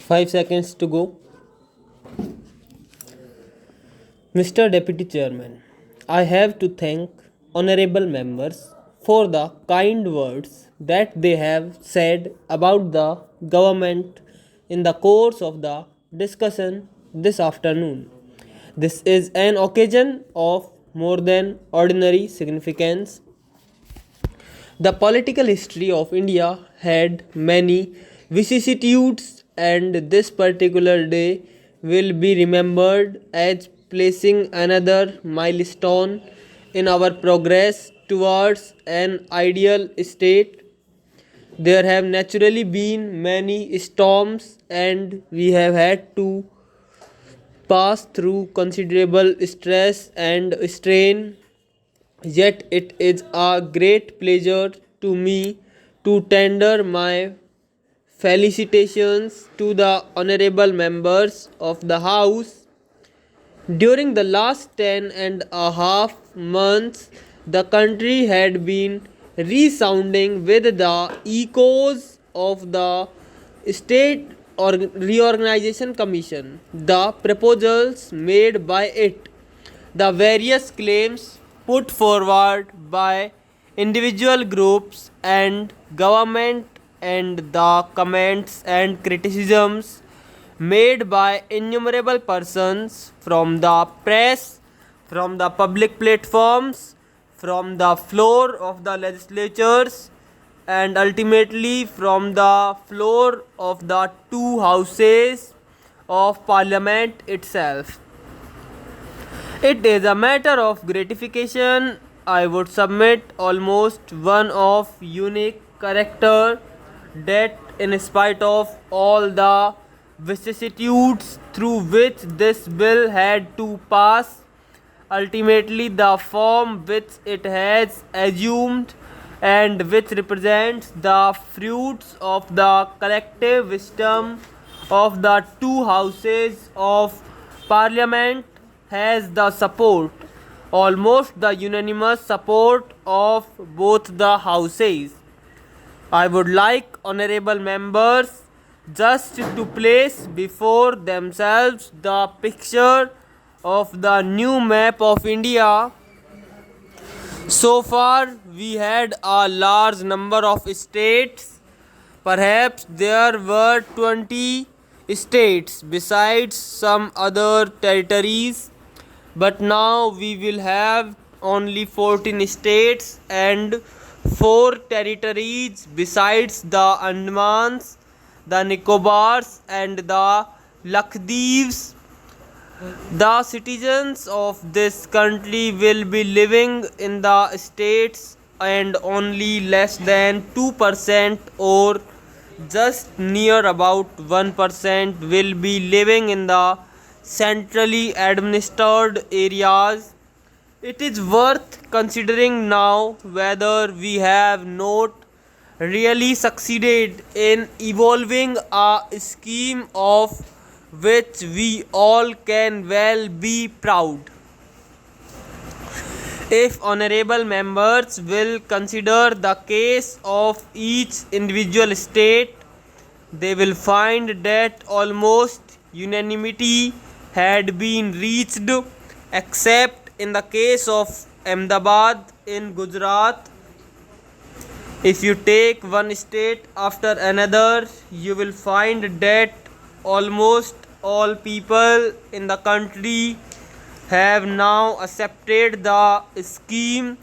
5 seconds to go. Mr. Deputy Chairman, I have to thank honorable members for the kind words that they have said about the government in the course of the discussion this afternoon. This is an occasion of more than ordinary significance. The political history of India had many vicissitudes, and this particular day will be remembered as placing another milestone in our progress towards an ideal state. There have naturally been many storms, and we have had to pass through considerable stress and strain. Yet it is a great pleasure to me to tender my felicitations to the honorable members of the House. During the last 10.5 months, the country had been resounding with the echoes of the State Reorganization Commission, the proposals made by it, the various claims put forward by individual groups and government, and the comments and criticisms made by innumerable persons from the press, from the public platforms, from the floor of the legislatures, and ultimately from the floor of the two houses of parliament itself. It is a matter of gratification, I would submit, almost one of unique character, that in spite of all the vicissitudes through which this bill had to pass, ultimately the form which it has assumed and which represents the fruits of the collective wisdom of the two houses of parliament, has the support, almost the unanimous support of both the houses. I would like honorable members just to place before themselves the picture of the new map of India. So far, we had a large number of states. Perhaps there were 20 states besides some other territories, but now we will have only 14 states and 4 territories besides the Andamans, the Nicobars, and the Lakhdweeps. The citizens of this country will be living in the states, and only less than 2% or just near about 1% will be living in the centrally administered areas. It is worth considering now whether we have not really succeeded in evolving a scheme of which we all can well be proud. If honorable members will consider the case of each individual state, they will find that almost unanimity had been reached, except in the case of Ahmedabad in Gujarat. If you take one state after another, you will find that almost all people in the country have now accepted the scheme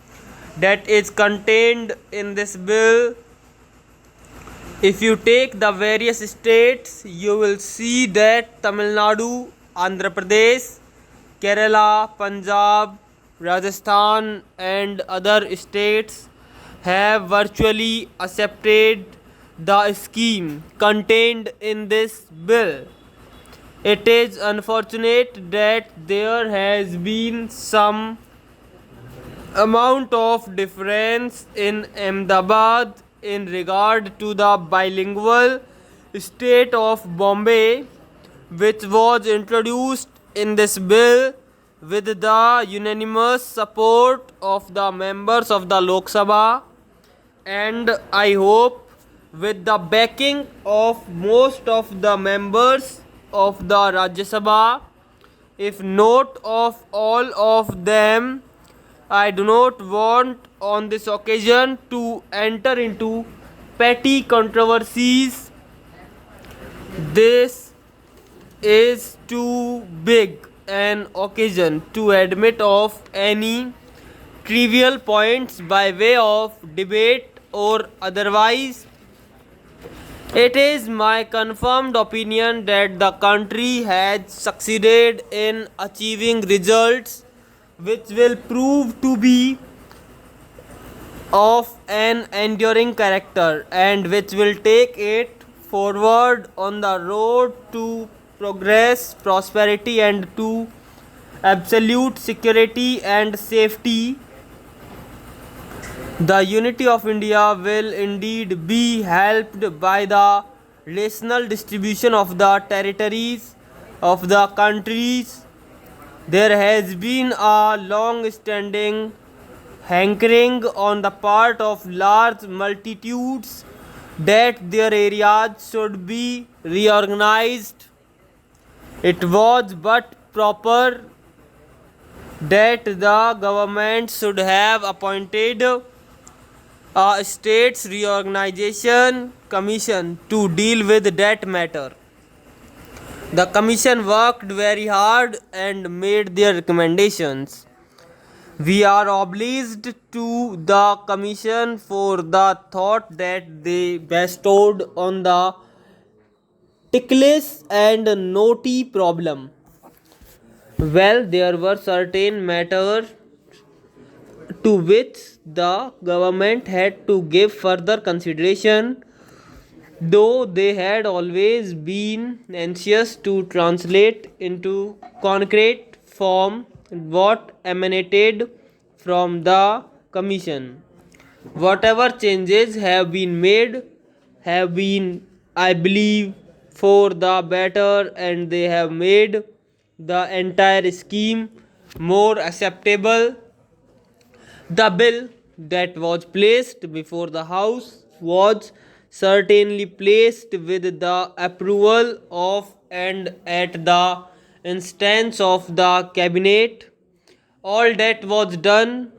that is contained in this bill. If you take the various states, you will see that Tamil Nadu, Andhra Pradesh, Kerala, Punjab, Rajasthan, and other states have virtually accepted the scheme contained in this bill. It is unfortunate that there has been some amount of difference in Ahmedabad in regard to the bilingual state of Bombay, which was introduced in this bill with the unanimous support of the members of the Lok Sabha, and I hope with the backing of most of the members of the Rajya Sabha, if not of all of them. I do not want on this occasion to enter into petty controversies. This is too big an occasion to admit of any trivial points by way of debate or otherwise. It is my confirmed opinion that the country has succeeded in achieving results which will prove to be of an enduring character and which will take it forward on the road to progress, prosperity, and to absolute security and safety. The unity of India will indeed be helped by the rational distribution of the territories of the countries. There has been a long standing hankering on the part of large multitudes that their areas should be reorganized. It was but proper that the government should have appointed a states reorganization commission to deal with that matter. The commission worked very hard and made their recommendations. We are obliged to the commission for the thought that they bestowed on the ticklish and knotty problem. Well, there were certain matters to which the government had to give further consideration, though they had always been anxious to translate into concrete form what emanated from the commission. Whatever changes have been made have been, I believe, for the better, and they have made the entire scheme more acceptable. The bill that was placed before the House was certainly placed with the approval of and at the instance of the cabinet. All that was done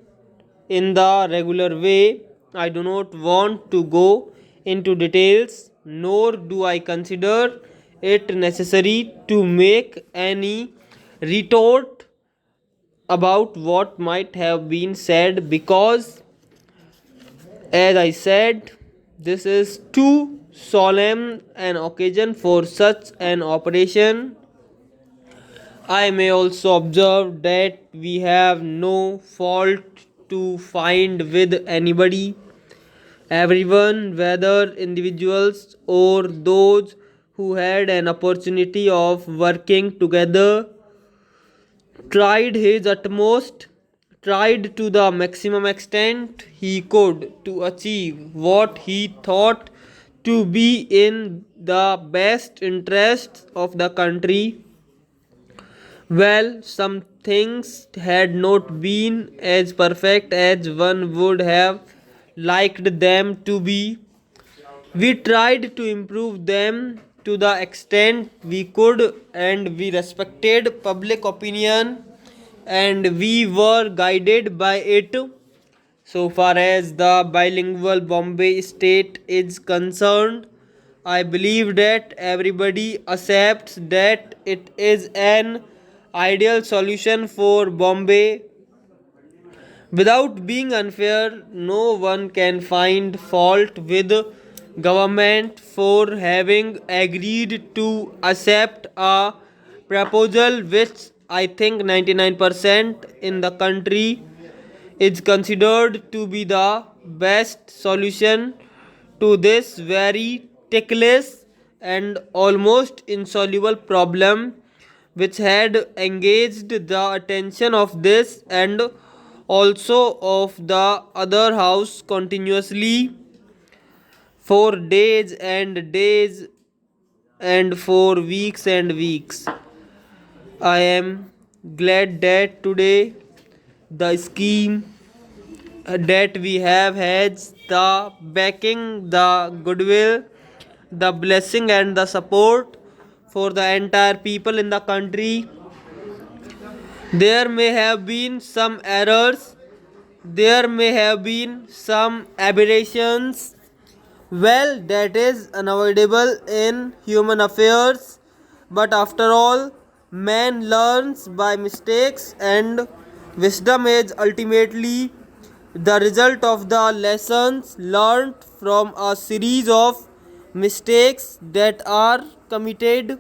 in the regular way. I do not want to go into details, nor do I consider it necessary to make any retort about what might have been said, because, as I said, this is too solemn an occasion for such an operation. I may also observe that we have no fault to find with anybody. Everyone, whether individuals or those who had an opportunity of working together, tried his utmost, tried to the maximum extent he could to achieve what he thought to be in the best interests of the country. Well, some things had not been as perfect as one would have liked them to be. We tried to improve them to the extent we could, and we respected public opinion and we were guided by it. So far as the bilingual Bombay state is concerned, I believe that everybody accepts that it is an ideal solution for Bombay. Without being unfair, no one can find fault with government for having agreed to accept a proposal which I think 99% in the country is considered to be the best solution to this very ticklish and almost insoluble problem which had engaged the attention of this and also of the other house continuously for days and days and for weeks and weeks. I am glad that today the scheme that we have has the backing, the goodwill, the blessing, and the support for the entire people in the country. There may have been some errors, there may have been some aberrations. Well, that is unavoidable in human affairs, but after all, man learns by mistakes, and wisdom is ultimately the result of the lessons learned from a series of mistakes that are committed